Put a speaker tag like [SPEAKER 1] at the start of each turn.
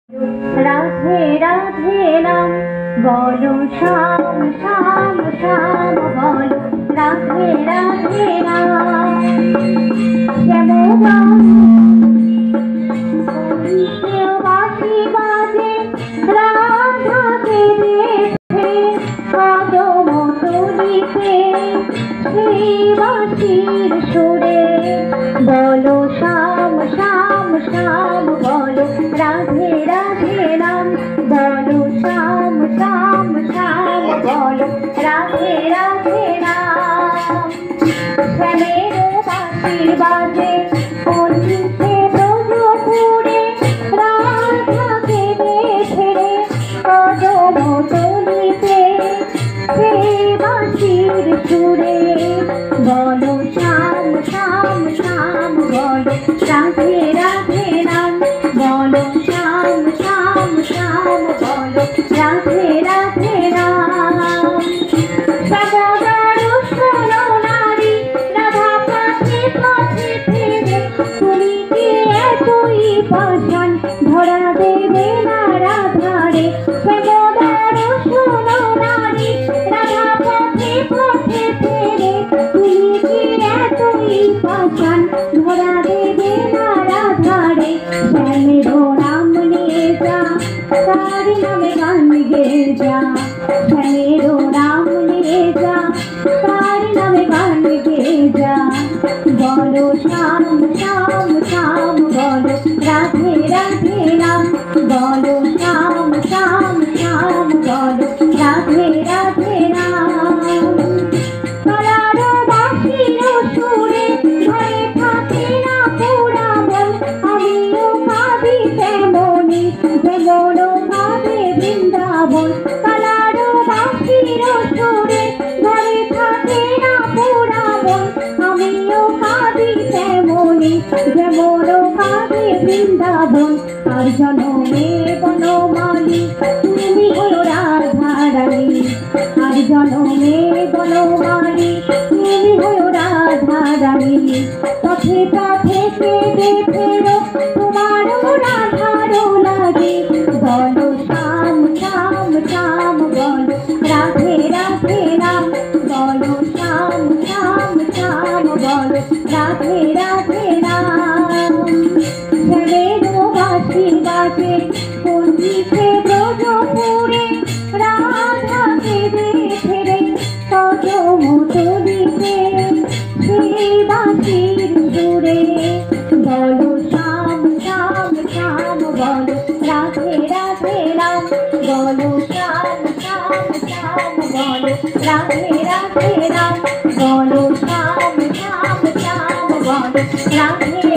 [SPEAKER 1] রাধে রাধে নাম বলো, শ্যাম শ্যাম শ্যাম বলো, রাধে রাধে নাম। যেমন বাঁশি বাজে রাধাকে দেখে, কদম তলিতে সেই বাঁশির সুরে বলো, শ্যাম শ্যাম শ্যাম বলো, রাধে রাধে নাম বলো, শ্যাম শ্যাম শ্যাম বলো, রাধে রাধে নাম। শ্যামের বাঁশি বাজে পঞ্চে ব্রজপুরে, রাধাকে দেখে কদম তলিতে সেই বাঁশির সুরে বলো, শ্যাম শ্যাম শ্যাম বলো, রাধে রাধে নাম বলো, শ্যাম শ্যাম শ্যাম বলো, রাধে রাধে নাম। সদাগর শোনো নারী, রাধা পথে পথে ফেরে, তুমি কি এতই পাষাণ ধরা দেবে না রাধারে। সদাগর শোনো নারী, রাধা পথে পথে ফেরে, তুমি কি এতই পাষাণ ধরা দেবে না রাধারে। শ্যামের নাম নিয়ে যা, তার নামে গান গেয়ে যা, শ্যামের নাম নিয়ে যা, তার নামে গান গেয়ে যা। বলো শ্যাম শ্যাম শ্যাম বলো, রাধে রাধে নাম বলো, শ্যাম শ্যাম শ্যাম বলো, রাধে রাধে নাম। কালার বাঁশির সুরে ঘরে থাকে না পুরা মন, আমিও কাঁদি তেমনি যেমন কাঁদে বৃন্দাবন। কালার বাঁশির সুরে ঘরে থাকে না পুরা মন, আমিও কাঁদি তেমনি যেমন কাঁদে বৃন্দাবন। আর জনমে বনমালী তুমি হলো রাধারানী, আর জনমে বনমালী তুমি হলো রাধারানী। পথে পথে কেঁদে ফেরো তোমার রাধারো লাগে, বলো শ্যাম শ্যাম শ্যাম বলো, রাধে রাধে নাম বলো, শ্যাম শ্যাম শ্যাম বলো, রাধে রাধে নাম। শ্যামের বাঁশি বাজে পঞ্চিতে ব্রজপুরে, রাধাকে দেখে কদম তলিতে সেই বাঁশির সুরে বলো, শ্যাম শ্যাম শ্যাম বলো, রাধে রাধে নাম বলো, শ্যাম শ্যাম শ্যাম বলো, রাধে রাধে নাম বলো, শ্যাম শ্যাম শ্যাম বলো, রাধে